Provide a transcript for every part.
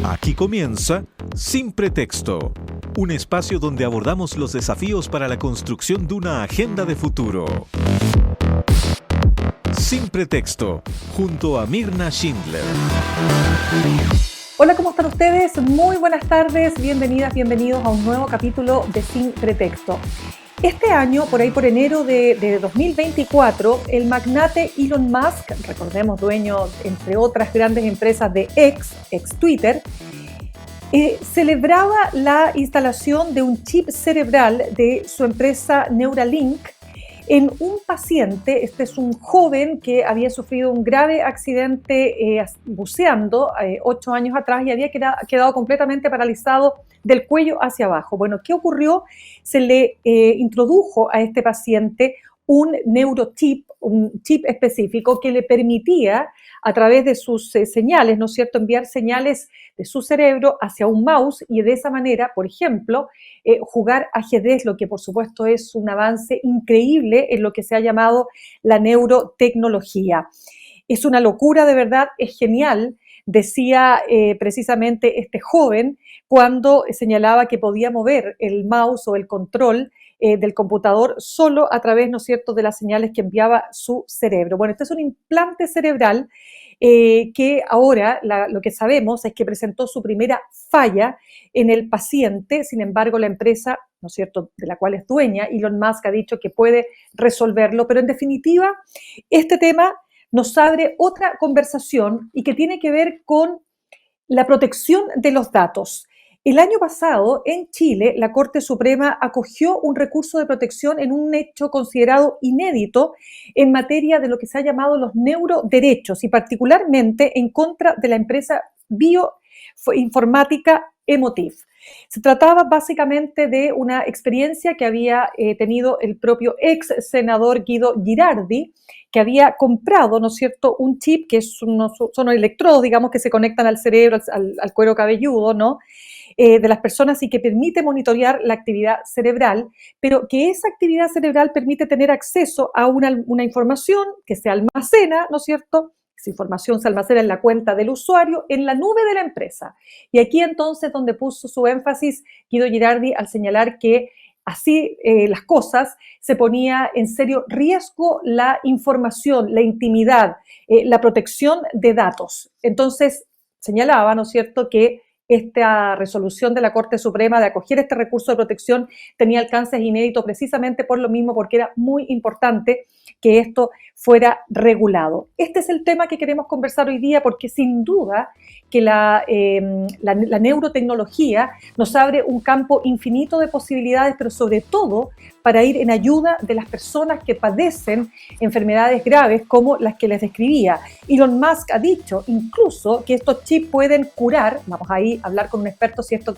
Aquí comienza Sin Pretexto, un espacio donde abordamos los desafíos para la construcción de una agenda de futuro. Sin Pretexto, junto a Mirna Schindler. Hola, ¿cómo están ustedes? Muy buenas tardes, bienvenidas, bienvenidos a un nuevo capítulo de Sin Pretexto. Este año, por ahí por enero de 2024, el magnate Elon Musk, recordemos dueño entre otras grandes empresas de ex Twitter, celebraba la instalación de un chip cerebral de su empresa Neuralink en un paciente. Este es un joven que había sufrido un grave accidente buceando 8 años atrás y había quedado completamente paralizado del cuello hacia abajo. Bueno, ¿qué ocurrió? Se le introdujo a este paciente un neurochip, un chip específico que le permitía, a través de sus señales, ¿no es cierto?, enviar señales de su cerebro hacia un mouse y de esa manera, por ejemplo, jugar ajedrez, lo que por supuesto es un avance increíble en lo que se ha llamado la neurotecnología. Es una locura, de verdad, es genial, decía precisamente este joven cuando señalaba que podía mover el mouse o el control del computador solo a través, ¿no es cierto?, de las señales que enviaba su cerebro. Bueno, este es un implante cerebral que ahora lo que sabemos es que presentó su primera falla en el paciente. Sin embargo, la empresa, ¿no es cierto?, de la cual es dueña, Elon Musk, ha dicho que puede resolverlo, pero en definitiva, este tema nos abre otra conversación y que tiene que ver con la protección de los datos. El año pasado, en Chile, la Corte Suprema acogió un recurso de protección en un hecho considerado inédito en materia de lo que se ha llamado los neuroderechos y particularmente en contra de la empresa bioinformática Emotiv. Se trataba básicamente de una experiencia que había tenido el propio ex senador Guido Girardi, que había comprado, ¿no es cierto?, un chip que son electrodos, digamos, que se conectan al cerebro, al cuero cabelludo, ¿no?, de las personas y que permite monitorear la actividad cerebral, pero que esa actividad cerebral permite tener acceso a una información que se almacena, ¿no es cierto?, esa información se almacena en la cuenta del usuario, en la nube de la empresa. Y aquí entonces donde puso su énfasis Guido Girardi al señalar que así las cosas, se ponía en serio riesgo la información, la intimidad, la protección de datos. Entonces señalaba, ¿no es cierto?, que esta resolución de la Corte Suprema de acoger este recurso de protección tenía alcances inéditos precisamente por lo mismo, porque era muy importante que esto fuera regulado. Este es el tema que queremos conversar hoy día porque sin duda que la neurotecnología nos abre un campo infinito de posibilidades, pero sobre todo para ir en ayuda de las personas que padecen enfermedades graves como las que les describía. Elon Musk ha dicho incluso que estos chips pueden curar, vamos ahí a hablar con un experto si esto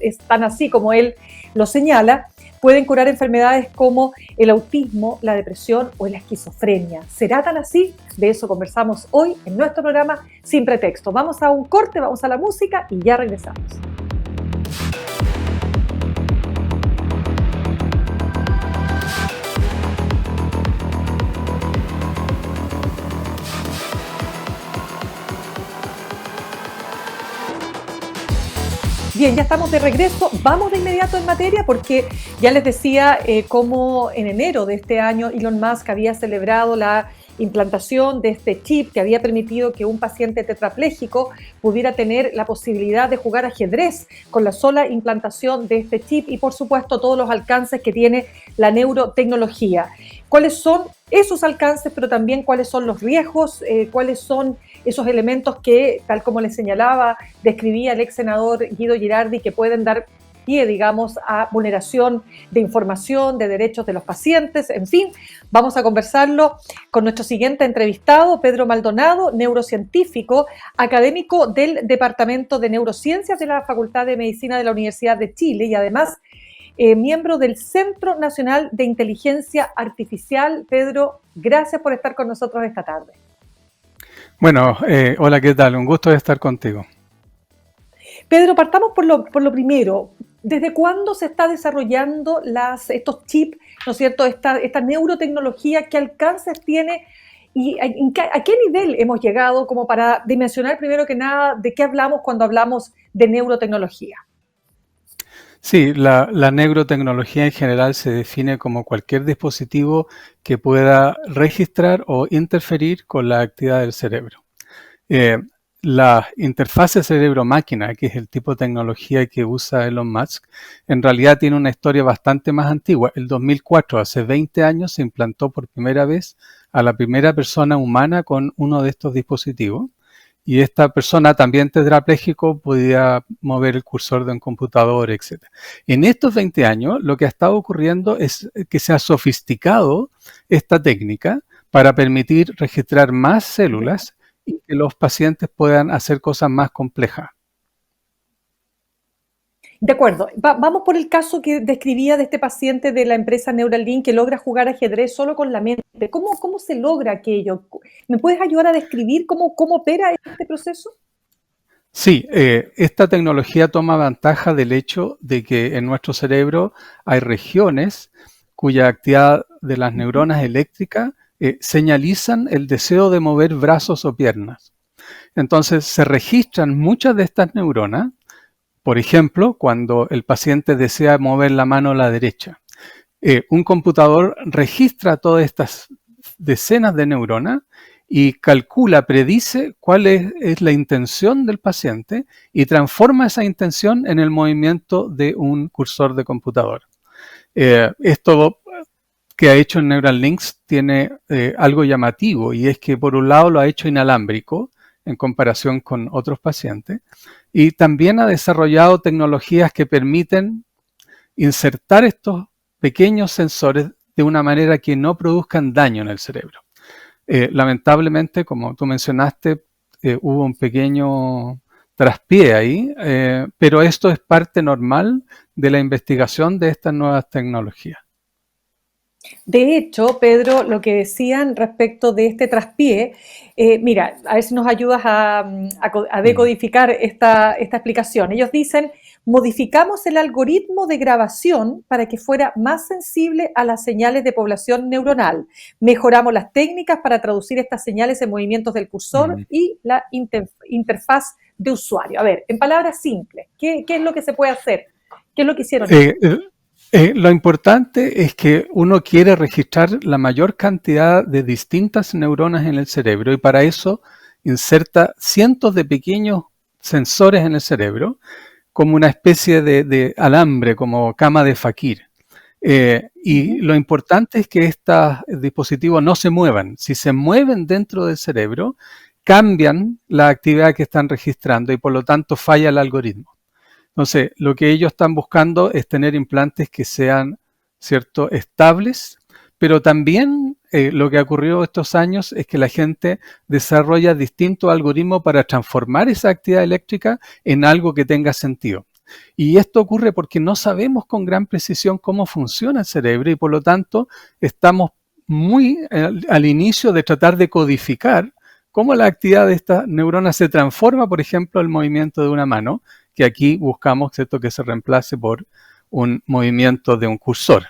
es tan así como él lo señala, pueden curar enfermedades como el autismo, la depresión o la esquizofrenia. ¿Será tan así? De eso conversamos hoy en nuestro programa Sin Pretexto. Vamos a un corte, vamos a la música y ya regresamos. Bien, ya estamos de regreso. Vamos de inmediato en materia porque ya les decía cómo en enero de este año Elon Musk había celebrado la implantación de este chip que había permitido que un paciente tetrapléjico pudiera tener la posibilidad de jugar ajedrez con la sola implantación de este chip y por supuesto todos los alcances que tiene la neurotecnología. ¿Cuáles son esos alcances, pero también cuáles son los riesgos, cuáles son esos elementos que, tal como les señalaba, describía el ex senador Guido Girardi, que pueden dar pie, digamos, a vulneración de información, de derechos de los pacientes? En fin, vamos a conversarlo con nuestro siguiente entrevistado, Pedro Maldonado, neurocientífico, académico del Departamento de Neurociencias de la Facultad de Medicina de la Universidad de Chile y además miembro del Centro Nacional de Inteligencia Artificial. Pedro, gracias por estar con nosotros esta tarde. Bueno, hola, ¿qué tal? Un gusto de estar contigo. Pedro, partamos por lo primero. ¿Desde cuándo se está desarrollando estos chips, ¿no es cierto?, esta neurotecnología? ¿Qué alcances tiene ¿Y a qué nivel hemos llegado como para dimensionar primero que nada de qué hablamos cuando hablamos de neurotecnología? Sí, la neurotecnología en general se define como cualquier dispositivo que pueda registrar o interferir con la actividad del cerebro. Eh, la interfase cerebro-máquina, que es el tipo de tecnología que usa Elon Musk, en realidad tiene una historia bastante más antigua. El 2004, hace 20 años, se implantó por primera vez a la primera persona humana con uno de estos dispositivos. Y esta persona también tetrapléjico podía mover el cursor de un computador, etc. En estos 20 años, lo que ha estado ocurriendo es que se ha sofisticado esta técnica para permitir registrar más células y que los pacientes puedan hacer cosas más complejas. De acuerdo. Vamos por el caso que describía de este paciente de la empresa Neuralink que logra jugar ajedrez solo con la mente. ¿Cómo se logra aquello? ¿Me puedes ayudar a describir cómo opera este proceso? Sí, esta tecnología toma ventaja del hecho de que en nuestro cerebro hay regiones cuya actividad de las neuronas eléctricas señalizan el deseo de mover brazos o piernas. Entonces se registran muchas de estas neuronas, por ejemplo, cuando el paciente desea mover la mano a la derecha. Un computador registra todas estas decenas de neuronas y calcula, predice cuál es la intención del paciente y transforma esa intención en el movimiento de un cursor de computador. Esto que ha hecho en Neuralinks tiene algo llamativo, y es que por un lado lo ha hecho inalámbrico en comparación con otros pacientes, y también ha desarrollado tecnologías que permiten insertar estos pequeños sensores de una manera que no produzcan daño en el cerebro. Lamentablemente, como tú mencionaste, hubo un pequeño traspié ahí, pero esto es parte normal de la investigación de estas nuevas tecnologías. De hecho, Pedro, lo que decían respecto de este traspié, mira, a ver si nos ayudas a decodificar esta explicación. Ellos dicen, modificamos el algoritmo de grabación para que fuera más sensible a las señales de población neuronal. Mejoramos las técnicas para traducir estas señales en movimientos del cursor y la interfaz de usuario. A ver, en palabras simples, ¿qué es lo que se puede hacer? ¿Qué es lo que hicieron? Lo importante es que uno quiere registrar la mayor cantidad de distintas neuronas en el cerebro, y para eso inserta cientos de pequeños sensores en el cerebro como una especie de alambre, como cama de fakir. Y lo importante es que estos dispositivos no se muevan. Si se mueven dentro del cerebro, cambian la actividad que están registrando y por lo tanto falla el algoritmo. Entonces, lo que ellos están buscando es tener implantes que sean, ¿cierto?, estables, pero también lo que ha ocurrido estos años es que la gente desarrolla distintos algoritmos para transformar esa actividad eléctrica en algo que tenga sentido. Y esto ocurre porque no sabemos con gran precisión cómo funciona el cerebro y por lo tanto estamos muy al inicio de tratar de codificar cómo la actividad de esta neurona se transforma, por ejemplo, el movimiento de una mano, que aquí buscamos, ¿cierto?, que se reemplace por un movimiento de un cursor.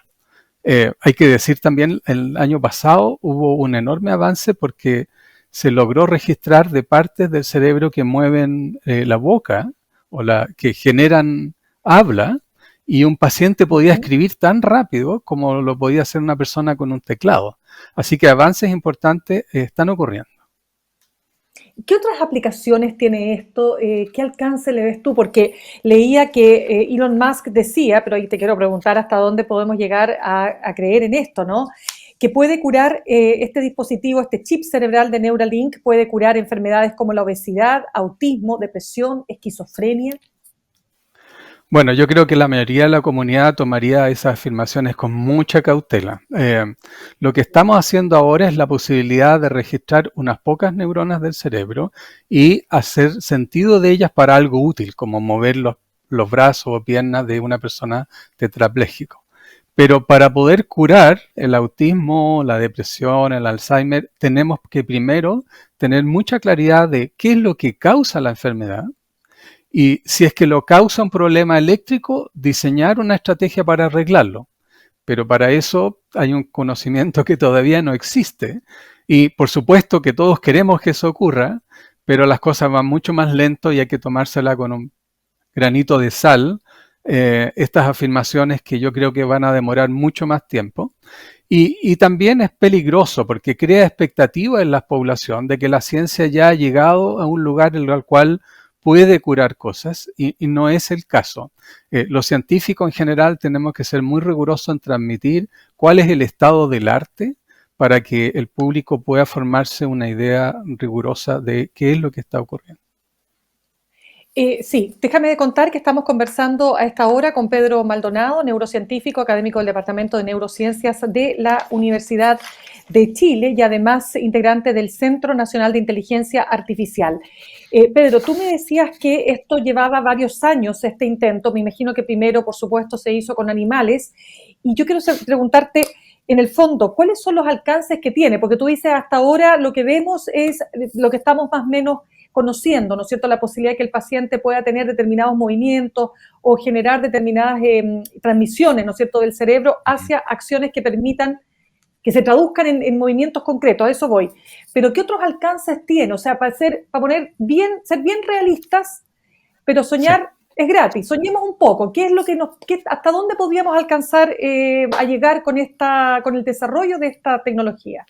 Hay que decir también, el año pasado hubo un enorme avance porque se logró registrar de partes del cerebro que mueven la boca o que generan habla, y un paciente podía escribir tan rápido como lo podía hacer una persona con un teclado. Así que avances importantes están ocurriendo. ¿Qué otras aplicaciones tiene esto? ¿Qué alcance le ves tú? Porque leía que Elon Musk decía, pero ahí te quiero preguntar hasta dónde podemos llegar a creer en esto, ¿no? Que puede curar este dispositivo, este chip cerebral de Neuralink, puede curar enfermedades como la obesidad, autismo, depresión, esquizofrenia. Bueno, yo creo que la mayoría de la comunidad tomaría esas afirmaciones con mucha cautela. Lo que estamos haciendo ahora es la posibilidad de registrar unas pocas neuronas del cerebro y hacer sentido de ellas para algo útil, como mover los brazos o piernas de una persona tetrapléjica. Pero para poder curar el autismo, la depresión, el Alzheimer, tenemos que primero tener mucha claridad de qué es lo que causa la enfermedad. Y si es que lo causa un problema eléctrico, diseñar una estrategia para arreglarlo. Pero para eso hay un conocimiento que todavía no existe. Y por supuesto que todos queremos que eso ocurra, pero las cosas van mucho más lento y hay que tomársela con un granito de sal, estas afirmaciones que yo creo que van a demorar mucho más tiempo. Y también es peligroso porque crea expectativa en la población de que la ciencia ya ha llegado a un lugar en el cual puede curar cosas y no es el caso. Los científicos en general tenemos que ser muy rigurosos en transmitir cuál es el estado del arte para que el público pueda formarse una idea rigurosa de qué es lo que está ocurriendo. Sí, déjame de contar que estamos conversando a esta hora con Pedro Maldonado, neurocientífico, académico del Departamento de Neurociencias de la Universidad de Chile y además integrante del Centro Nacional de Inteligencia Artificial. Pedro, tú me decías que esto llevaba varios años, este intento. Me imagino que primero, por supuesto, se hizo con animales. Y yo quiero preguntarte, en el fondo, ¿cuáles son los alcances que tiene? Porque tú dices, hasta ahora lo que vemos es lo que estamos más o menos conociendo, ¿no es cierto?, la posibilidad de que el paciente pueda tener determinados movimientos o generar determinadas transmisiones, ¿no es cierto?, del cerebro hacia acciones que permitan que se traduzcan en movimientos concretos, a eso voy. Pero ¿qué otros alcances tiene? O sea, ser bien realistas, pero soñar es gratis. Soñemos un poco. ¿Qué es lo que hasta dónde podríamos alcanzar a llegar con el desarrollo de esta tecnología?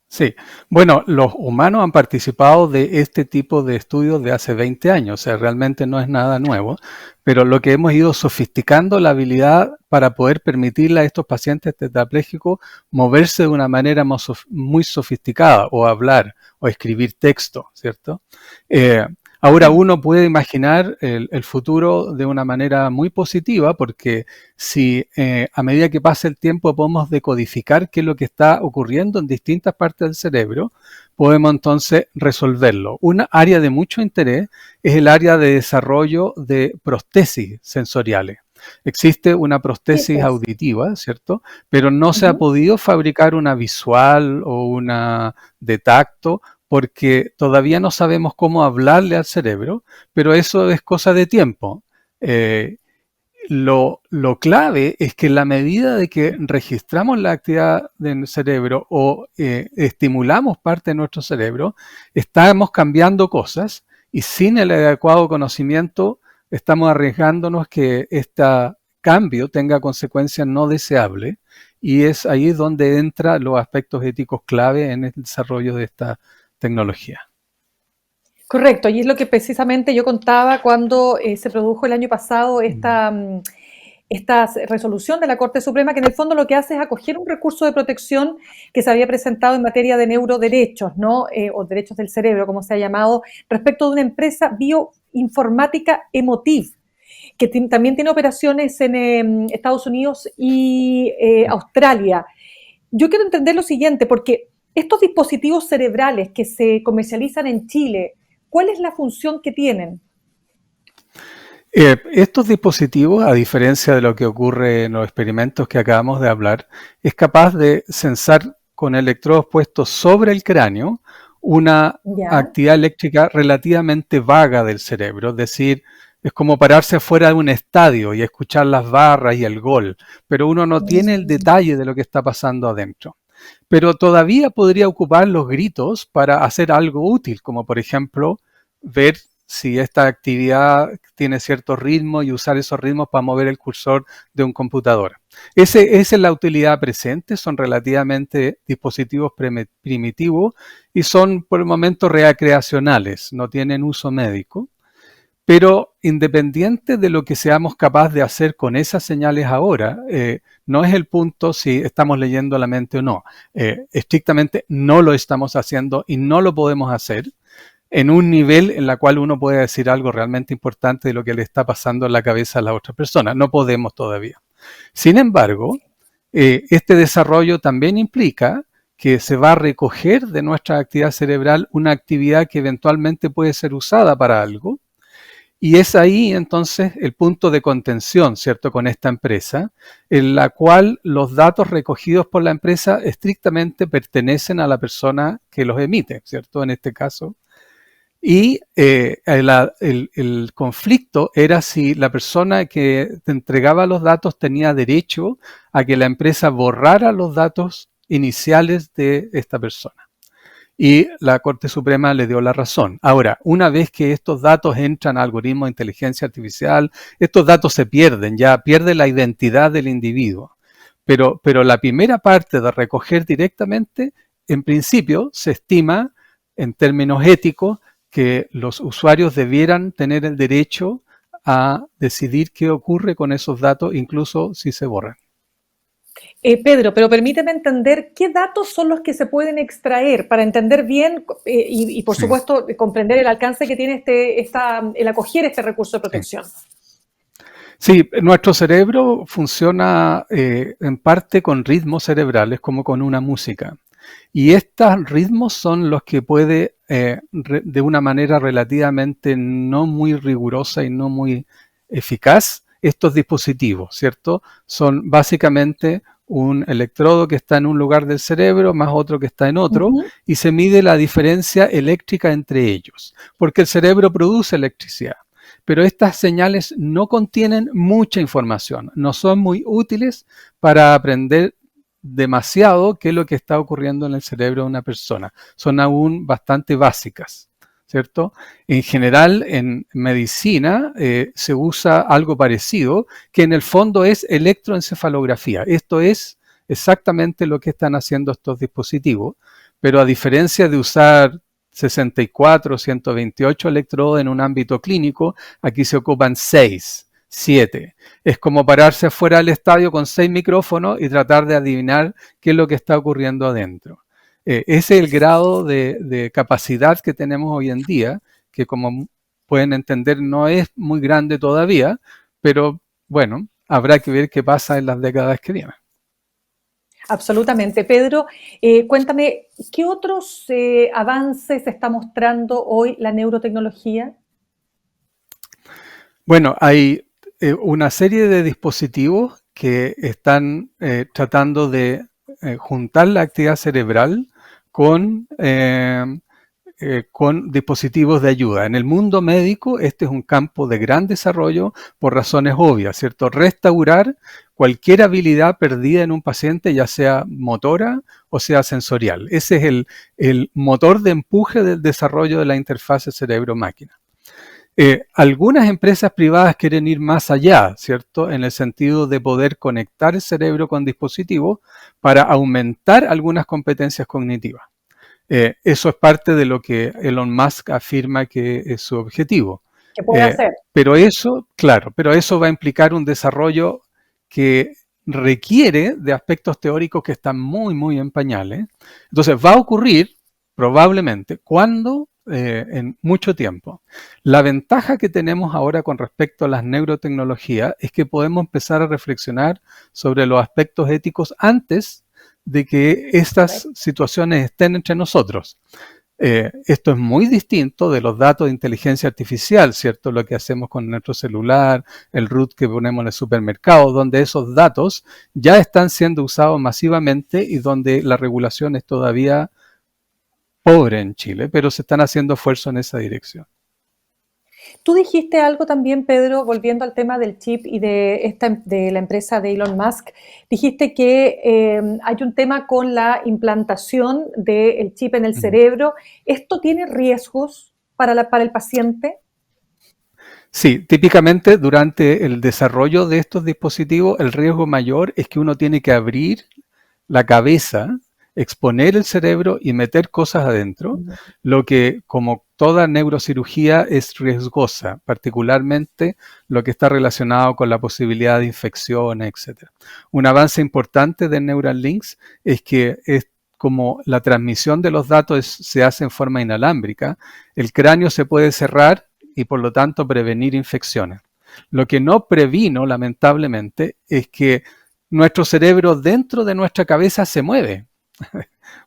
Sí, bueno, los humanos han participado de este tipo de estudios de hace 20 años, o sea, realmente no es nada nuevo, pero lo que hemos ido sofisticando la habilidad para poder permitirle a estos pacientes tetraplégicos moverse de una manera muy sofisticada, o hablar, o escribir texto, ¿cierto? Ahora uno puede imaginar el futuro de una manera muy positiva porque si a medida que pasa el tiempo podemos decodificar qué es lo que está ocurriendo en distintas partes del cerebro, podemos entonces resolverlo. Una área de mucho interés es el área de desarrollo de prótesis sensoriales. Existe una prótesis auditiva, ¿cierto? Pero no se ha podido fabricar una visual o una de tacto porque todavía no sabemos cómo hablarle al cerebro, pero eso es cosa de tiempo. Lo clave es que en la medida de que registramos la actividad del cerebro o estimulamos parte de nuestro cerebro, estamos cambiando cosas y sin el adecuado conocimiento estamos arriesgándonos que este cambio tenga consecuencias no deseables y es ahí donde entran los aspectos éticos clave en el desarrollo de esta tecnología. Correcto, y es lo que precisamente yo contaba cuando se produjo el año pasado esta resolución de la Corte Suprema, que en el fondo lo que hace es acoger un recurso de protección que se había presentado en materia de neuroderechos, ¿no? O derechos del cerebro, como se ha llamado, respecto de una empresa bioinformática Emotiv, que también tiene operaciones en Estados Unidos y Australia. Yo quiero entender lo siguiente, porque estos dispositivos cerebrales que se comercializan en Chile, ¿cuál es la función que tienen? Estos dispositivos, a diferencia de lo que ocurre en los experimentos que acabamos de hablar, es capaz de sensar con electrodos puestos sobre el cráneo una actividad eléctrica relativamente vaga del cerebro, es decir, es como pararse afuera de un estadio y escuchar las barras y el gol, pero uno no tiene el detalle de lo que está pasando adentro. Pero todavía podría ocupar los gritos para hacer algo útil, como por ejemplo ver si esta actividad tiene cierto ritmo y usar esos ritmos para mover el cursor de un computador. Esa es la utilidad presente, son relativamente dispositivos primitivos y son por el momento recreacionales, no tienen uso médico. Pero independiente de lo que seamos capaces de hacer con esas señales ahora, no es el punto si estamos leyendo la mente o no. Estrictamente no lo estamos haciendo y no lo podemos hacer en un nivel en el cual uno puede decir algo realmente importante de lo que le está pasando en la cabeza a la otra persona. No podemos todavía. Sin embargo, este desarrollo también implica que se va a recoger de nuestra actividad cerebral una actividad que eventualmente puede ser usada para algo. Y es ahí entonces el punto de contención, ¿cierto?, con esta empresa, en la cual los datos recogidos por la empresa estrictamente pertenecen a la persona que los emite, ¿cierto?, en este caso. Y el conflicto era si la persona que te entregaba los datos tenía derecho a que la empresa borrara los datos iniciales de esta persona. y la Corte Suprema le dio la razón. Ahora, una vez que estos datos entran a algoritmos de inteligencia artificial, estos datos se pierden, ya pierde la identidad del individuo. Pero la primera parte de recoger directamente, en principio, se estima en términos éticos que los usuarios debieran tener el derecho a decidir qué ocurre con esos datos, incluso si se borran. Pedro, pero permíteme entender qué datos son los que se pueden extraer para entender bien y por Sí. supuesto, comprender el alcance que tiene el acoger este recurso de protección. Sí, nuestro cerebro funciona en parte con ritmos cerebrales, como con una música. Y estos ritmos son los que puede, de una manera relativamente no muy rigurosa y no muy eficaz, estos dispositivos, ¿cierto? Son básicamente un electrodo que está en un lugar del cerebro más otro que está en otro, y se mide la diferencia eléctrica entre ellos, porque el cerebro produce electricidad. Pero estas señales no contienen mucha información, no son muy útiles para aprender demasiado qué es lo que está ocurriendo en el cerebro de una persona. Son aún bastante básicas, ¿cierto? En general, en medicina se usa algo parecido, que en el fondo es electroencefalografía. Esto es exactamente lo que están haciendo estos dispositivos, pero a diferencia de usar 64 o 128 electrodos en un ámbito clínico, aquí se ocupan 6, 7. Es como pararse afuera del estadio con 6 micrófonos y tratar de adivinar qué es lo que está ocurriendo adentro. Ese es el grado de capacidad que tenemos hoy en día, que como pueden entender no es muy grande todavía, pero bueno, habrá que ver qué pasa en las décadas que vienen. Absolutamente. Pedro, cuéntame, ¿qué otros avances está mostrando hoy la neurotecnología? Bueno, hay una serie de dispositivos que están tratando de juntar la actividad cerebral con dispositivos de ayuda. En el mundo médico, este es un campo de gran desarrollo por razones obvias, ¿cierto? Restaurar cualquier habilidad perdida en un paciente, ya sea motora o sea sensorial. Ese es el motor de empuje del desarrollo de la interfase cerebro-máquina. Algunas empresas privadas quieren ir más allá, ¿cierto? En el sentido de poder conectar el cerebro con dispositivos para aumentar algunas competencias cognitivas. Eso es parte de lo que Elon Musk afirma que es su objetivo. ¿Qué puede hacer? Pero eso, claro, pero eso va a implicar un desarrollo que requiere de aspectos teóricos que están muy, muy en pañales. Entonces va a ocurrir probablemente cuando en mucho tiempo. La ventaja que tenemos ahora con respecto a las neurotecnologías es que podemos empezar a reflexionar sobre los aspectos éticos antes de que estas situaciones estén entre nosotros. Esto es muy distinto de los datos de inteligencia artificial, ¿cierto? Lo que hacemos con nuestro celular, el root que ponemos en el supermercado, donde esos datos ya están siendo usados masivamente y donde la regulación es todavía pobre en Chile, pero se están haciendo esfuerzos en esa dirección. Tú dijiste algo también, Pedro, volviendo al tema del chip y de la empresa de Elon Musk. Dijiste que hay un tema con la implantación del chip en el cerebro. ¿Esto tiene riesgos para el paciente? Sí, típicamente durante el desarrollo de estos dispositivos, el riesgo mayor es que uno tiene que abrir la cabeza, exponer el cerebro y meter cosas adentro, lo que como toda neurocirugía es riesgosa, particularmente lo que está relacionado con la posibilidad de infecciones, etc. Un avance importante de Neuralinks es que es como la transmisión de los datos se hace en forma inalámbrica, el cráneo se puede cerrar y por lo tanto prevenir infecciones. Lo que no previno, lamentablemente, es que nuestro cerebro dentro de nuestra cabeza se mueve.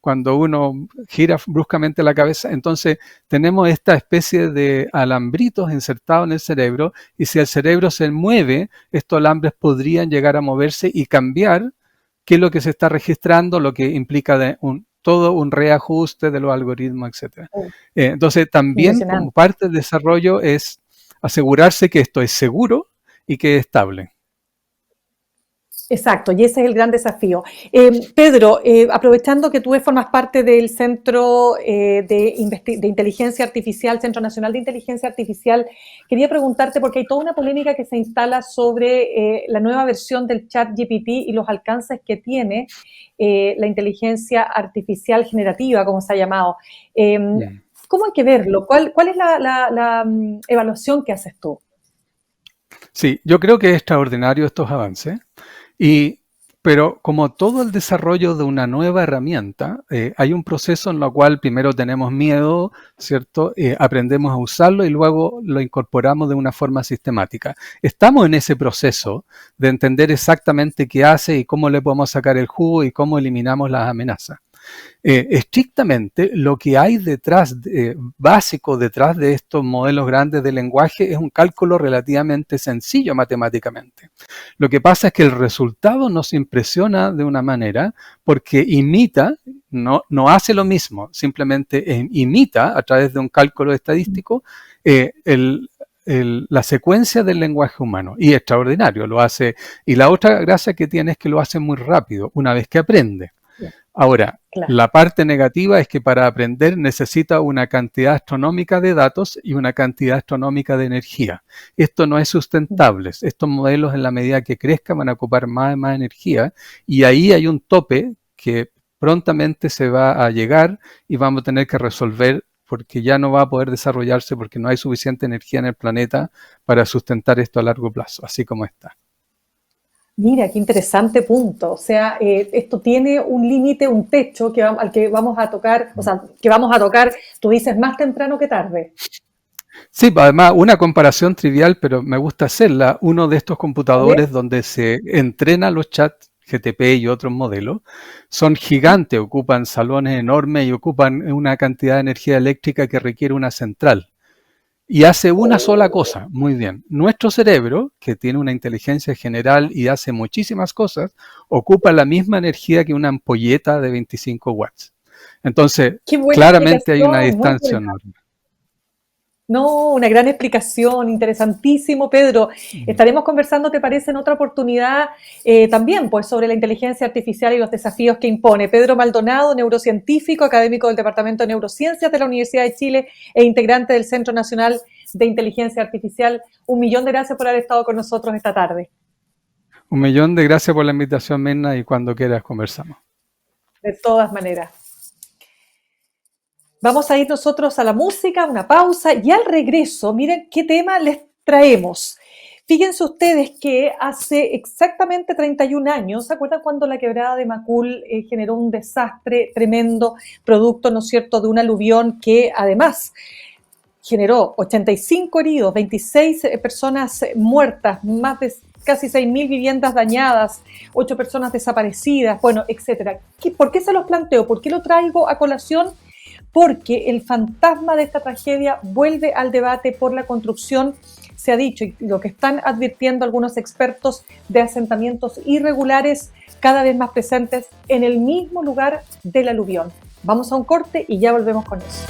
Cuando uno gira bruscamente la cabeza, entonces tenemos esta especie de alambritos insertados en el cerebro y si el cerebro se mueve, estos alambres podrían llegar a moverse y cambiar qué es lo que se está registrando, lo que implica todo un reajuste de los algoritmos, etc. Entonces también como parte del desarrollo es asegurarse que esto es seguro y que es estable. Exacto, y ese es el gran desafío. Pedro, aprovechando que tú formas parte del Centro de Inteligencia Artificial, Centro Nacional de Inteligencia Artificial, quería preguntarte, porque hay toda una polémica que se instala sobre la nueva versión del ChatGPT y los alcances que tiene la inteligencia artificial generativa, como se ha llamado. Eh, Mm. ¿Cómo hay que verlo? ¿Cuál es la evaluación que haces tú? Sí, yo creo que es extraordinario estos avances. Y, pero como todo el desarrollo de una nueva herramienta, hay un proceso en el cual primero tenemos miedo, ¿cierto? Aprendemos a usarlo y luego lo incorporamos de una forma sistemática. Estamos en ese proceso de entender exactamente qué hace y cómo le podemos sacar el jugo y cómo eliminamos las amenazas. Estrictamente, lo que hay detrás, básico detrás de estos modelos grandes de lenguaje es un cálculo relativamente sencillo matemáticamente. Lo que pasa es que el resultado nos impresiona de una manera porque imita, no hace lo mismo, simplemente imita a través de un cálculo estadístico la secuencia del lenguaje humano. Y extraordinario, lo hace. Y la otra gracia que tiene es que lo hace muy rápido, una vez que aprende. Ahora, Claro. la parte negativa es que para aprender necesita una cantidad astronómica de datos y una cantidad astronómica de energía. Esto no es sustentable. Estos modelos, en la medida que crezcan, van a ocupar más y más energía y ahí hay un tope que prontamente se va a llegar y vamos a tener que resolver porque ya no va a poder desarrollarse porque no hay suficiente energía en el planeta para sustentar esto a largo plazo, así como está. Mira, qué interesante punto. O sea, esto tiene un límite, un techo al que vamos a tocar, o sea, que vamos a tocar, tú dices, más temprano que tarde. Sí, además, una comparación trivial, pero me gusta hacerla. Uno de estos A ver. computadores donde se entrenan los chats GTP y otros modelos son gigantes, ocupan salones enormes y ocupan una cantidad de energía eléctrica que requiere una central. Y hace una sola cosa, muy bien. Nuestro cerebro, que tiene una inteligencia general y hace muchísimas cosas, ocupa la misma energía que una ampolleta de 25 watts. Entonces, Qué buena claramente hay una explicación, muy distancia buena. enorme. No, una gran explicación, interesantísimo, Pedro. Mm. Estaremos conversando, ¿te parece, en otra oportunidad también, pues, sobre la inteligencia artificial y los desafíos que impone? Pedro Maldonado, neurocientífico, académico del Departamento de Neurociencias de la Universidad de Chile e integrante del Centro Nacional de Inteligencia Artificial. Un millón de gracias por haber estado con nosotros esta tarde. Un millón de gracias por la invitación, Mirna, y cuando quieras conversamos. De todas maneras. Vamos a ir nosotros a la música, una pausa y al regreso, miren qué tema les traemos. Fíjense ustedes que hace exactamente 31 años, ¿se acuerdan cuando la quebrada de Macul generó un desastre tremendo, producto, ¿no es cierto?, de un aluvión que además generó 85 heridos, 26 personas muertas, más de casi 6.000 viviendas dañadas, 8 personas desaparecidas, bueno, etcétera. ¿Por qué se los planteo? ¿Por qué lo traigo a colación? Porque el fantasma de esta tragedia vuelve al debate por la construcción, se ha dicho, y lo que están advirtiendo algunos expertos, de asentamientos irregulares cada vez más presentes en el mismo lugar del aluvión. Vamos a un corte y ya volvemos con eso.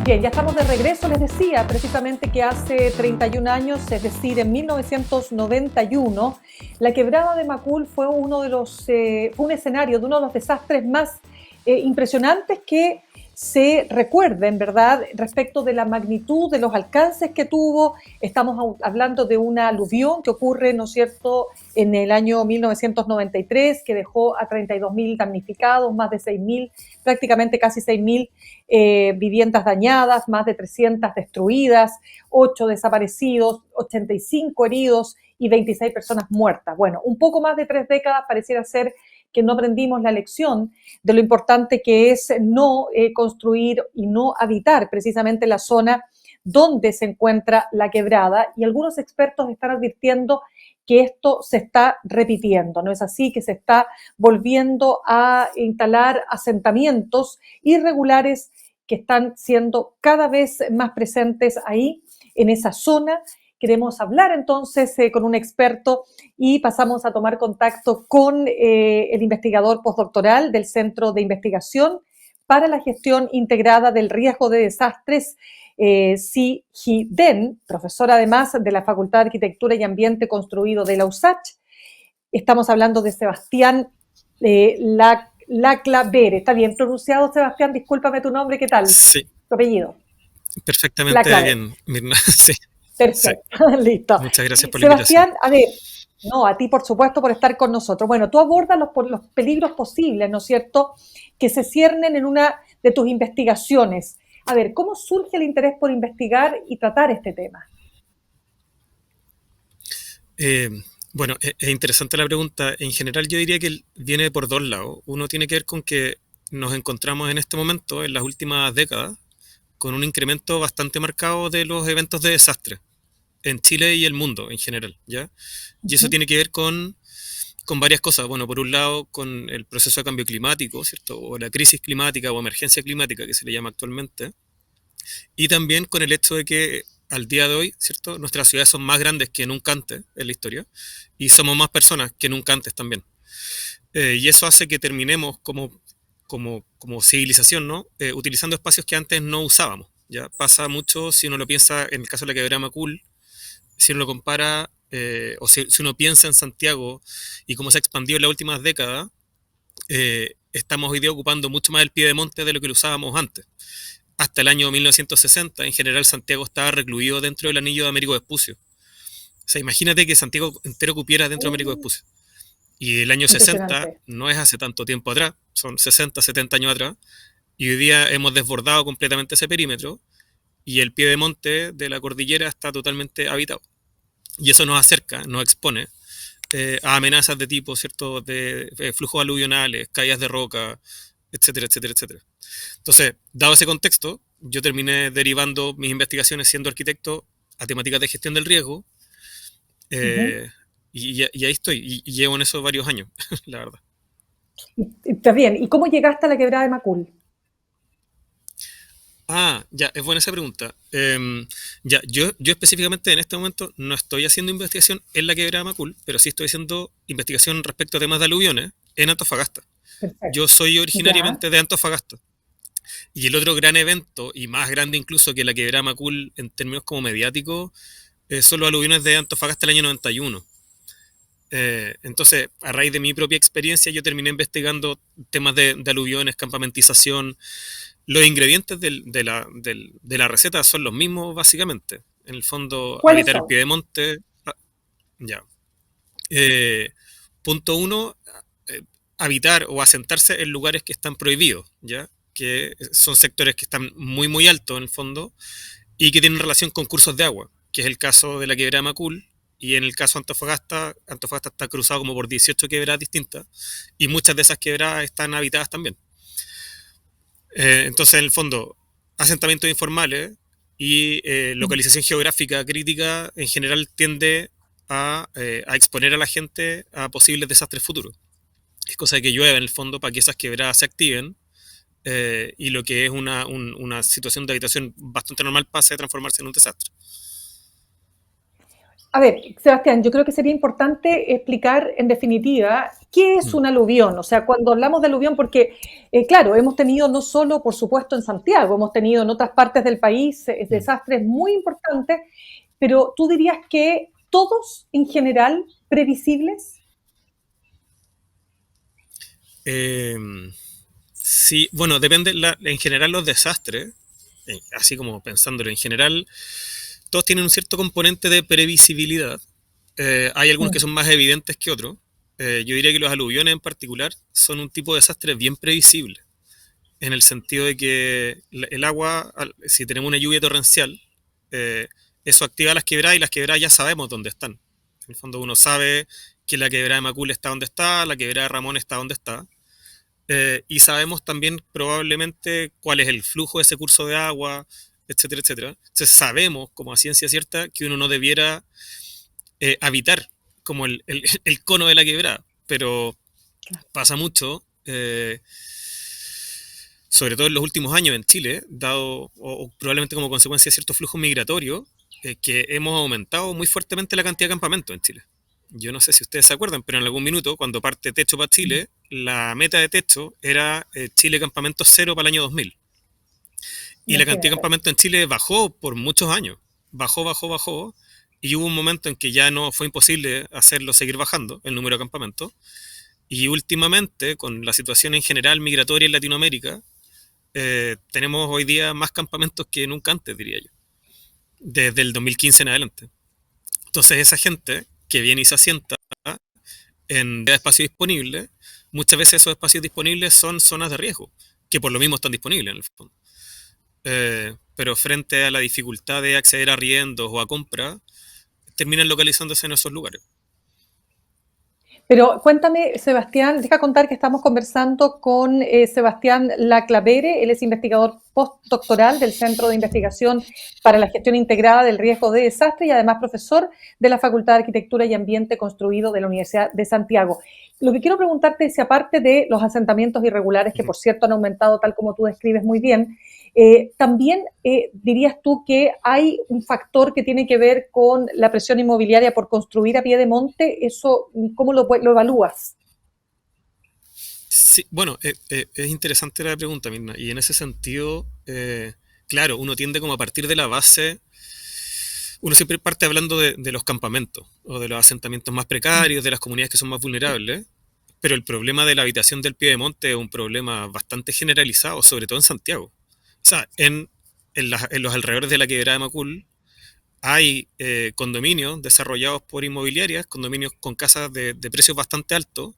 Bien, ya estamos de regreso. Les decía precisamente que hace 31 años, es decir, en 1991, la quebrada de Macul fue fue un escenario de uno de los desastres más impresionantes que se recuerden, ¿verdad?, respecto de la magnitud, de los alcances que tuvo. Estamos hablando de una aluvión que ocurre, ¿no es cierto?, en el año 1993, que dejó a 32.000 damnificados, más de 6.000, prácticamente casi 6.000 viviendas dañadas, más de 300 destruidas, 8 desaparecidos, 85 heridos y 26 personas muertas. Bueno, un poco más de 3 décadas pareciera ser que no aprendimos la lección de lo importante que es no construir y no habitar precisamente la zona donde se encuentra la quebrada, y algunos expertos están advirtiendo que esto se está repitiendo, ¿no es así? Que se está volviendo a instalar asentamientos irregulares que están siendo cada vez más presentes ahí, en esa zona, Queremos hablar entonces con un experto y pasamos a tomar contacto con el investigador postdoctoral del Centro de Investigación para la Gestión Integrada del Riesgo de Desastres, CIGIDEN, profesor además de la Facultad de Arquitectura y Ambiente Construido de la USACH. Estamos hablando de Sebastián Laclavere. ¿Está bien pronunciado, Sebastián? Discúlpame tu nombre, ¿qué tal? Sí. Tu apellido. Perfectamente bien, Mirna. Sí. Perfecto, sí. Listo. Muchas gracias por la Sebastián, invitación. a ver, no, a ti por supuesto por estar con nosotros. Bueno, tú abordas los peligros posibles, ¿no es cierto?, que se ciernen en una de tus investigaciones. A ver, ¿cómo surge el interés por investigar y tratar este tema? Bueno, es interesante la pregunta. En general yo diría que viene por dos lados. Uno tiene que ver con que nos encontramos en este momento, en las últimas décadas, con un incremento bastante marcado de los eventos de desastre en Chile y el mundo en general, ¿ya? Y eso tiene que ver con varias cosas. Bueno, por un lado, con el proceso de cambio climático, ¿cierto? O la crisis climática o emergencia climática que se le llama actualmente. Y también con el hecho de que al día de hoy, ¿cierto? Nuestras ciudades son más grandes que nunca antes en la historia y somos más personas que nunca antes también. Y eso hace que terminemos como civilización, ¿no? Utilizando espacios que antes no usábamos. Ya pasa mucho si uno lo piensa en el caso de la quebrada Macul, si uno lo compara, o si uno piensa en Santiago y cómo se ha expandido en las últimas décadas, estamos hoy día ocupando mucho más el piedemonte de lo que lo usábamos antes. Hasta el año 1960, en general, Santiago estaba recluido dentro del anillo de Américo Vespucio. O sea, imagínate que Santiago entero cupiera dentro de Américo Vespucio. Y el año 60 no es hace tanto tiempo atrás, son 60, 70 años atrás, y hoy día hemos desbordado completamente ese perímetro y el piedemonte de la cordillera está totalmente habitado. Y eso nos acerca, nos expone a amenazas de tipo, ¿cierto?, de flujos aluvionales, caídas de roca, etcétera, etcétera, etcétera. Entonces, dado ese contexto, yo terminé derivando mis investigaciones siendo arquitecto a temáticas de gestión del riesgo, y ahí estoy, y llevo en eso varios años, la verdad. Está bien, ¿y cómo llegaste a la quebrada de Macul? Ya, es buena esa pregunta. Ya, yo específicamente en este momento no estoy haciendo investigación en la quebrada de Macul, pero sí estoy haciendo investigación respecto a temas de aluviones en Antofagasta. Perfecto. Yo soy originariamente de Antofagasta. Y el otro gran evento, y más grande incluso que la quebrada Macul en términos como mediáticos, son los aluviones de Antofagasta el año 91. Entonces, a raíz de mi propia experiencia, yo terminé investigando temas de aluviones, campamentización. Los ingredientes de la receta son los mismos, básicamente. En el fondo, habitar el piedemonte. Ya. Punto uno, habitar o asentarse en lugares que están prohibidos, ¿ya? Que son sectores que están muy, muy altos en el fondo y que tienen relación con cursos de agua, que es el caso de la quebrada Macul. Y en el caso de Antofagasta, Antofagasta está cruzado como por 18 quebradas distintas y muchas de esas quebradas están habitadas también. Entonces, en el fondo, asentamientos informales y localización geográfica crítica en general tiende a exponer a la gente a posibles desastres futuros. Es cosa de que llueve en el fondo para que esas quebradas se activen y lo que es una situación de habitación bastante normal pase a transformarse en un desastre. A ver, Sebastián, yo creo que sería importante explicar en definitiva qué es un aluvión. O sea, cuando hablamos de aluvión, porque claro, hemos tenido no solo, por supuesto, en Santiago, hemos tenido en otras partes del país desastres muy importantes, pero ¿tú dirías que todos en general previsibles? Sí, bueno, depende, en general los desastres, así como pensándolo en general, todos tienen un cierto componente de previsibilidad. Hay algunos que son más evidentes que otros. Yo diría que los aluviones en particular son un tipo de desastre bien previsible, en el sentido de que el agua, si tenemos una lluvia torrencial, eso activa las quebradas y las quebradas ya sabemos dónde están. En el fondo uno sabe que la quebrada de Macul está donde está, la quebrada de Ramón está donde está. Y sabemos también probablemente cuál es el flujo de ese curso de agua, etcétera, etcétera. Entonces sabemos, como a ciencia cierta, que uno no debiera habitar como el cono de la quebrada, pero pasa mucho, sobre todo en los últimos años en Chile, dado o probablemente como consecuencia de ciertos flujos migratorios, que hemos aumentado muy fuertemente la cantidad de campamentos en Chile. Yo no sé si ustedes se acuerdan, pero en algún minuto, cuando parte Techo para Chile, la meta de Techo era Chile Campamento Cero para el año 2000. Y la cantidad de Imagínate. campamentos en Chile bajó por muchos años. Bajó, bajó, bajó. Y hubo un momento en que ya no fue imposible hacerlo seguir bajando, el número de campamentos. Y últimamente, con la situación en general migratoria en Latinoamérica, tenemos hoy día más campamentos que nunca antes, diría yo, desde el 2015 en adelante. Entonces, esa gente que viene y se asienta en espacios disponibles, muchas veces esos espacios disponibles son zonas de riesgo, que por lo mismo están disponibles en el fondo. Pero frente a la dificultad de acceder a arriendos o a compra, terminan localizándose en esos lugares. Pero cuéntame, Sebastián, deja contar que estamos conversando con Sebastián Laclavere, él es investigador postdoctoral del Centro de Investigación para la Gestión Integrada del Riesgo de Desastre y además profesor de la Facultad de Arquitectura y Ambiente Construido de la Universidad de Santiago. Lo que quiero preguntarte es si aparte de los asentamientos irregulares, que por cierto han aumentado tal como tú describes muy bien, también dirías tú que hay un factor que tiene que ver con la presión inmobiliaria por construir a pie de monte. ¿Eso cómo lo evalúas? Sí, bueno, es interesante la pregunta, Mirna, y en ese sentido, claro, uno tiende como a partir de la base, uno siempre parte hablando de los campamentos o de los asentamientos más precarios, de las comunidades que son más vulnerables, pero el problema de la habitación del pie de monte es un problema bastante generalizado, sobre todo en Santiago. O sea, en los alrededores de la quebrada de Macul hay condominios desarrollados por inmobiliarias, condominios con casas de precios bastante altos,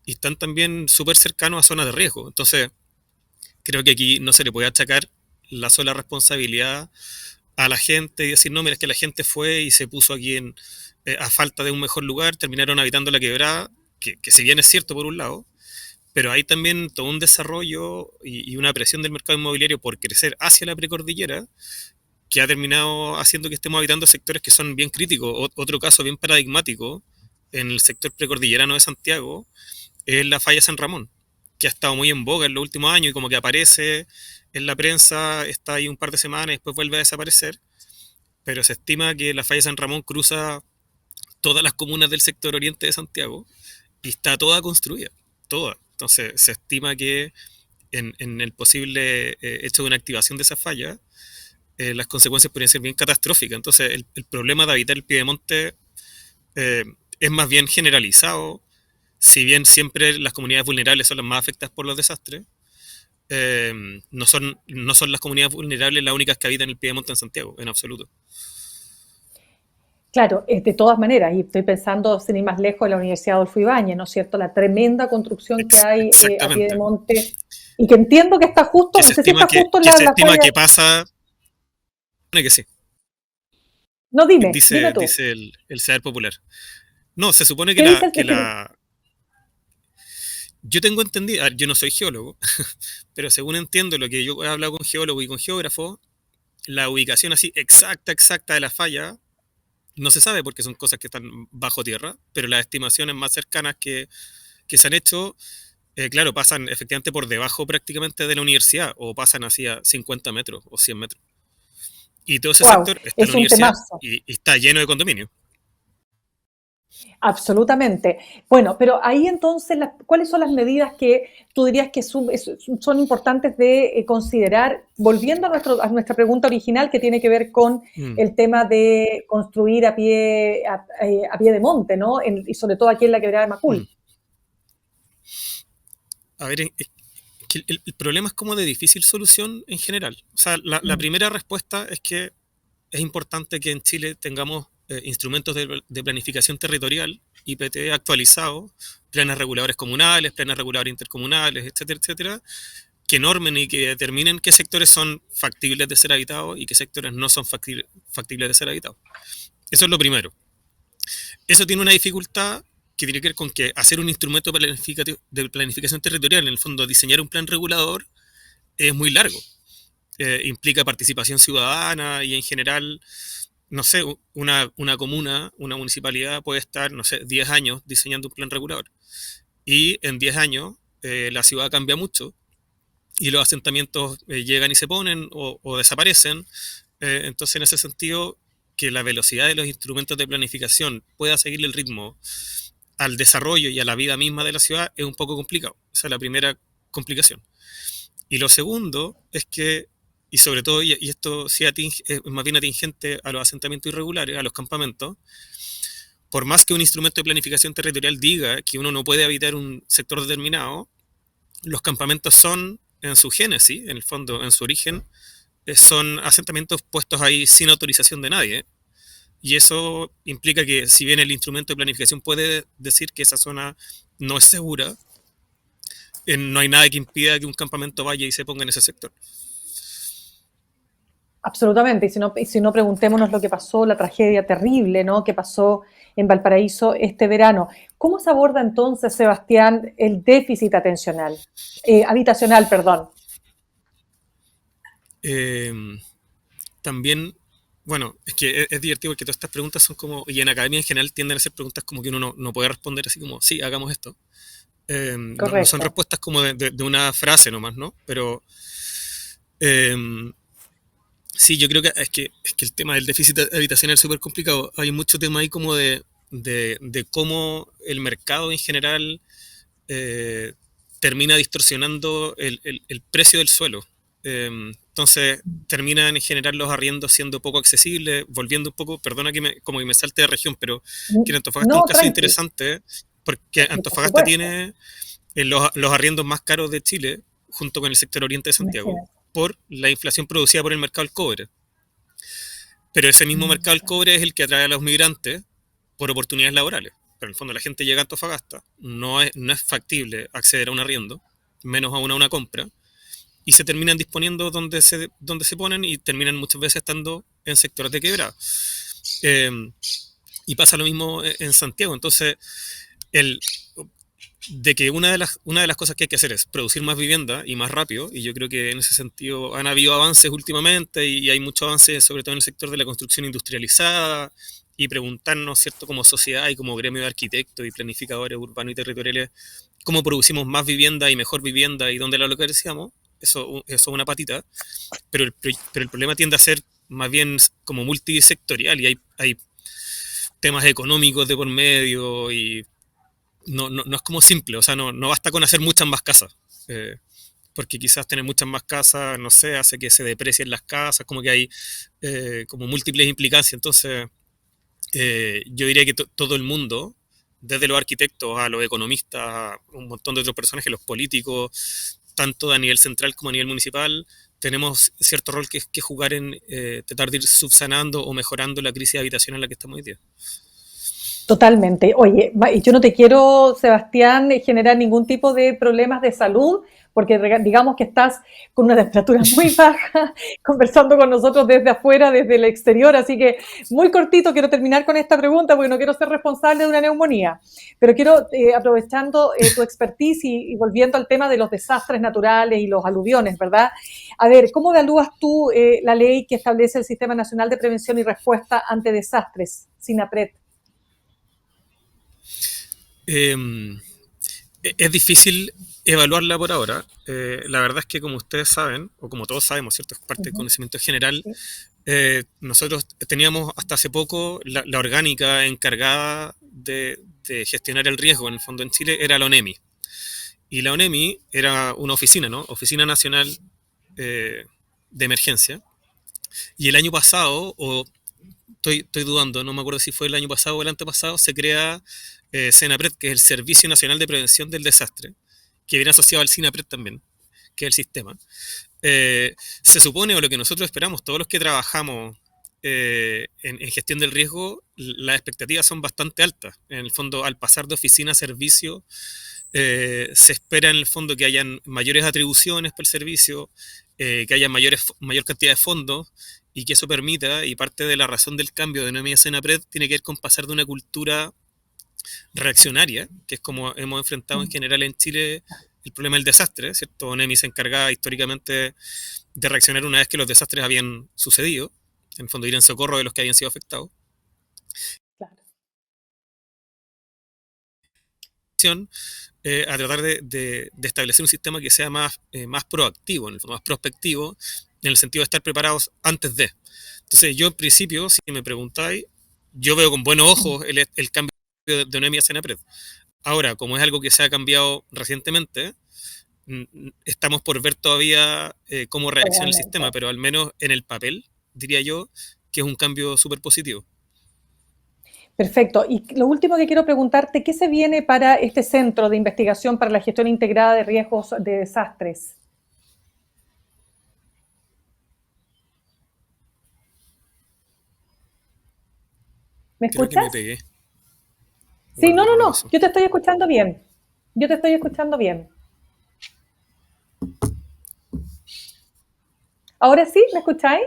y están también súper cercanos a zonas de riesgo. Entonces, creo que aquí no se le puede achacar la sola responsabilidad a la gente y decir, no, mira, es que la gente fue y se puso aquí a falta de un mejor lugar, terminaron habitando la quebrada, que si bien es cierto por un lado, pero hay también todo un desarrollo y una presión del mercado inmobiliario por crecer hacia la precordillera que ha terminado haciendo que estemos habitando sectores que son bien críticos. Otro caso bien paradigmático en el sector precordillerano de Santiago es la falla San Ramón, que ha estado muy en boga en los últimos años y como que aparece en la prensa, está ahí un par de semanas y después vuelve a desaparecer, pero se estima que la falla San Ramón cruza todas las comunas del sector oriente de Santiago y está toda construida, toda. Entonces se estima que en el posible hecho de una activación de esa falla, las consecuencias podrían ser bien catastróficas. Entonces el problema de habitar el piedemonte eh, es más bien generalizado, si bien siempre las comunidades vulnerables son las más afectadas por los desastres, no son las comunidades vulnerables las únicas que habitan el piedemonte en Santiago, en absoluto. Claro, de todas maneras, y estoy pensando, sin ir más lejos, en la Universidad Adolfo Ibáñez, ¿no es cierto? La tremenda construcción que hay a pie de Exactamente. monte y que entiendo que está justo, Que no se sé si estima está justo en que, se la estima falla. que pasa, que sí, No, dime tú. dice el saber popular. No, se supone ¿Qué dices? yo tengo entendido, yo no soy geólogo, pero según entiendo lo que yo he hablado con geólogos y con geógrafos, la ubicación así exacta de la falla no se sabe porque son cosas que están bajo tierra, pero las estimaciones más cercanas que se han hecho, claro, pasan efectivamente por debajo prácticamente de la universidad o pasan así a 50 metros o 100 metros. Y todo ese Wow, sector está en la es un universidad temazo. y está lleno de condominios. Absolutamente. Bueno, pero ahí entonces, ¿cuáles son las medidas que tú dirías que son importantes de considerar? Volviendo a nuestra pregunta original que tiene que ver con Mm. el tema de construir a pie de monte, ¿no? Y sobre todo aquí en la quebrada de Mm. Macul. A ver, es que el problema es como de difícil solución en general. O sea, la Mm. primera respuesta es que es importante que en Chile tengamos instrumentos de planificación territorial, IPT actualizados, planes reguladores comunales, planes reguladores intercomunales, etcétera, etcétera, que normen y que determinen qué sectores son factibles de ser habitados y qué sectores no son factibles de ser habitados. Eso es lo primero. Eso tiene una dificultad que tiene que ver con que hacer un instrumento de planificación territorial, en el fondo diseñar un plan regulador, es muy largo. Implica participación ciudadana y en general, no sé, una comuna, una municipalidad puede estar, no sé, 10 años diseñando un plan regulador. Y en 10 años la ciudad cambia mucho y los asentamientos llegan y se ponen o desaparecen. Entonces, en ese sentido, que la velocidad de los instrumentos de planificación pueda seguir el ritmo al desarrollo y a la vida misma de la ciudad es un poco complicado. Esa es la primera complicación. Y lo segundo es que, y sobre todo, y esto sí es más bien atingente a los asentamientos irregulares, a los campamentos, por más que un instrumento de planificación territorial diga que uno no puede habitar un sector determinado, los campamentos son, en su génesis, en el fondo, en su origen, son asentamientos puestos ahí sin autorización de nadie. Y eso implica que si bien el instrumento de planificación puede decir que esa zona no es segura, no hay nada que impida que un campamento vaya y se ponga en ese sector. Absolutamente, y si no preguntémonos lo que pasó, la tragedia terrible, ¿no?, que pasó en Valparaíso este verano. ¿Cómo se aborda entonces, Sebastián, el déficit habitacional, perdón? También, bueno, es que es divertido porque todas estas preguntas son como, y en academia en general tienden a ser preguntas como que uno no puede responder así como, sí, hagamos esto. No son Correcto. respuestas como de una frase nomás, ¿no? Pero sí, yo creo que es que el tema del déficit habitacional es súper complicado. Hay mucho tema ahí como de cómo el mercado en general termina distorsionando el precio del suelo. Entonces terminan en general los arriendos siendo poco accesibles, volviendo un poco, perdona como que me salte de región, pero que en Antofagasta es un No, caso tranqui, interesante porque por Antofagasta supuesto. tiene los arriendos más caros de Chile, junto con el sector oriente de Santiago, Imagínate. por la inflación producida por el mercado del cobre. Pero ese mismo mercado del cobre es el que atrae a los migrantes por oportunidades laborales. Pero en el fondo la gente llega a Antofagasta, no es factible acceder a un arriendo, menos aún a una compra, y se terminan disponiendo donde se ponen y terminan muchas veces estando en sectores de quebrada. Eh, y pasa lo mismo en Santiago. Entonces, el, de que una de las cosas que hay que hacer es producir más vivienda y más rápido, y yo creo que en ese sentido han habido avances últimamente y hay mucho avance sobre todo en el sector de la construcción industrializada y preguntarnos, ¿cierto?, como sociedad y como gremio de arquitectos y planificadores urbanos y territoriales, cómo producimos más vivienda y mejor vivienda y dónde la localizamos. Eso es una patita, pero el problema tiende a ser más bien como multisectorial y hay temas económicos de por medio y no es como simple, o sea, no basta con hacer muchas más casas, porque quizás tener muchas más casas, no sé, hace que se deprecien las casas, como que hay como múltiples implicancias. Entonces, yo diría que todo el mundo, desde los arquitectos a los economistas, a un montón de otros personajes, los políticos, tanto a nivel central como a nivel municipal, tenemos cierto rol que jugar en tratar de ir subsanando o mejorando la crisis de habitación en la que estamos hoy día. Totalmente. Oye, yo no te quiero, Sebastián, generar ningún tipo de problemas de salud, porque digamos que estás con una temperatura muy baja, conversando con nosotros desde afuera, desde el exterior, así que muy cortito quiero terminar con esta pregunta, porque no quiero ser responsable de una neumonía, pero quiero, aprovechando tu expertise y volviendo al tema de los desastres naturales y los aluviones, ¿verdad? A ver, ¿cómo evalúas tú la ley que establece el Sistema Nacional de Prevención y Respuesta ante Desastres, SINAPRED? Eh, es difícil evaluarla por ahora. La verdad es que como ustedes saben, o como todos sabemos, ¿cierto? Es parte del Ujú, conocimiento general. sí. Nosotros teníamos hasta hace poco la orgánica encargada de gestionar el riesgo en el fondo en Chile era la ONEMI. Y la ONEMI era una oficina, ¿no? Oficina Nacional de Emergencia. Y el año pasado, o estoy dudando, no me acuerdo si fue el año pasado o el antepasado, se crea SENAPRED, que es el Servicio Nacional de Prevención del Desastre, que viene asociado al SINAPRED también, que es el sistema. Se supone, o lo que nosotros esperamos, todos los que trabajamos en gestión del riesgo, las expectativas son bastante altas. En el fondo, al pasar de oficina a servicio, se espera en el fondo que hayan mayores atribuciones por el servicio, que haya mayor cantidad de fondos y que eso permita, y parte de la razón del cambio de Noemí a Senapred tiene que ver con pasar de una cultura reaccionaria, que es como hemos enfrentado en general en Chile el problema del desastre, ¿cierto? Noemí se encargaba históricamente de reaccionar una vez que los desastres habían sucedido, en el fondo ir en socorro de los que habían sido afectados. Claro. A tratar de establecer un sistema que sea más proactivo, en el fondo, más prospectivo, en el sentido de estar preparados antes de. Entonces, yo en principio, si me preguntáis, yo veo con buenos ojos el cambio de ONEMI a Senapred. Ahora, como es algo que se ha cambiado recientemente, estamos por ver todavía cómo reacciona el sistema, pero al menos en el papel, diría yo, que es un cambio súper positivo. Perfecto. Y lo último que quiero preguntarte, ¿qué se viene para este Centro de Investigación para la Gestión Integrada de Riesgos de Desastres? ¿Me Creo que escuchas? me pegué. Sí, no, Pasó. yo te estoy escuchando bien. Yo te estoy escuchando bien. ¿Ahora sí? ¿Me escucháis?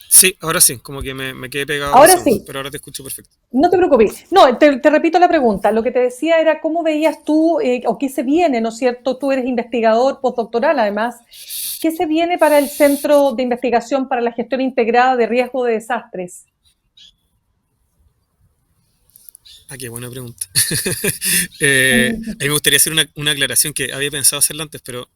Sí, ahora sí, como que me quedé pegado. Ahora sí. Pero ahora te escucho perfecto. No te preocupes. No, te repito la pregunta. Lo que te decía era cómo veías tú, o qué se viene, ¿no es cierto? Tú eres investigador postdoctoral, además. ¿Qué se viene para el Centro de Investigación para la Gestión Integrada de Riesgo de Desastres? Qué buena pregunta. A mí me gustaría hacer una aclaración que había pensado hacerla antes, pero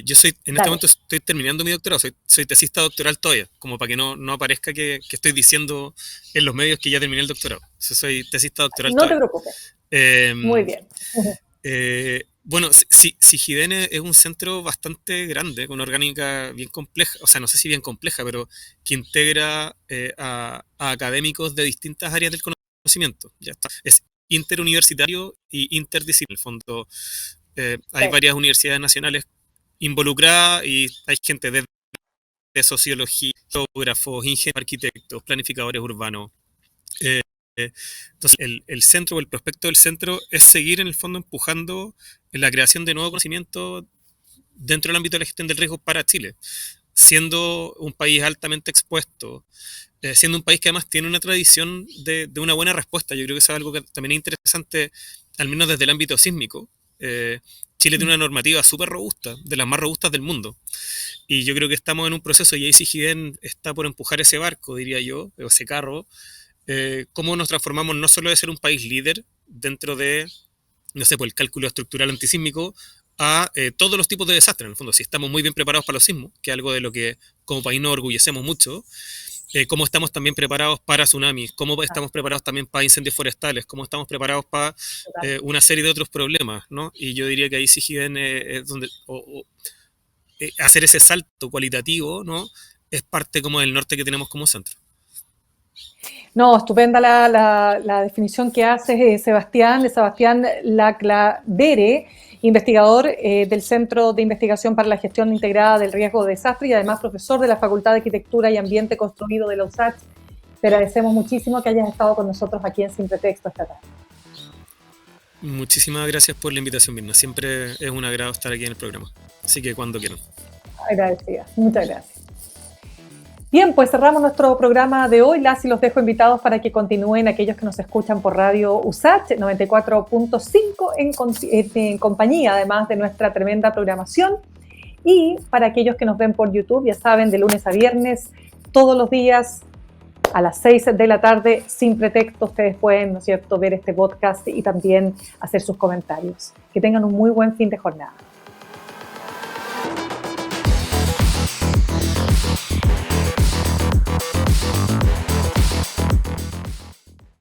yo soy, en este momento estoy terminando mi doctorado, soy tesista doctoral todavía, como para que no aparezca que estoy diciendo en los medios que ya terminé el doctorado. Soy tesista doctoral todavía. No te preocupes. Muy bien. Bueno, SIGIDEN es un centro bastante grande, con una orgánica bien compleja, o sea, no sé si bien compleja, pero que integra a académicos de distintas áreas del conocimiento. Ya está. Es interuniversitario y interdisciplinario. En el fondo, hay varias universidades nacionales involucradas y hay gente de sociología, geógrafos, ingenieros, arquitectos, planificadores urbanos. Entonces, el centro o el prospecto del centro es seguir en el fondo empujando en la creación de nuevo conocimiento dentro del ámbito de la gestión del riesgo para Chile, siendo un país altamente expuesto, siendo un país que además tiene una tradición de una buena respuesta. Yo creo que eso es algo que también es interesante, al menos desde el ámbito sísmico. Chile tiene una normativa súper robusta, de las más robustas del mundo. Y yo creo que estamos en un proceso, y ahí SIGIDEN está por empujar ese barco, diría yo, o ese carro, cómo nos transformamos no solo de ser un país líder dentro de, no sé, pues el cálculo estructural antisísmico, a todos los tipos de desastres. En el fondo, si estamos muy bien preparados para los sismos, que es algo de lo que como país nos orgullecemos mucho, cómo estamos también preparados para tsunamis, cómo estamos preparados también para incendios forestales, cómo estamos preparados para una serie de otros problemas, ¿no? Y yo diría que ahí SIGIDEN es donde hacer ese salto cualitativo, ¿no? Es parte como del norte que tenemos como centro. No, estupenda la definición que hace Sebastián Laclavere, investigador del Centro de Investigación para la Gestión Integrada del Riesgo de Desastre y además profesor de la Facultad de Arquitectura y Ambiente Construido de la USACH. Te agradecemos muchísimo que hayas estado con nosotros aquí en Sin Pretexto esta tarde. Muchísimas gracias por la invitación, Mirna. Siempre es un agrado estar aquí en el programa. Así que cuando quieran. Agradecida. Muchas gracias. Bien, pues cerramos nuestro programa de hoy. Las y los dejo invitados para que continúen aquellos que nos escuchan por Radio USACH 94.5 en compañía, además de nuestra tremenda programación. Y para aquellos que nos ven por YouTube, ya saben, de lunes a viernes, todos los días a las 6 de la tarde, sin pretexto, ustedes pueden, ¿no es cierto?, ver este podcast y también hacer sus comentarios. Que tengan un muy buen fin de jornada.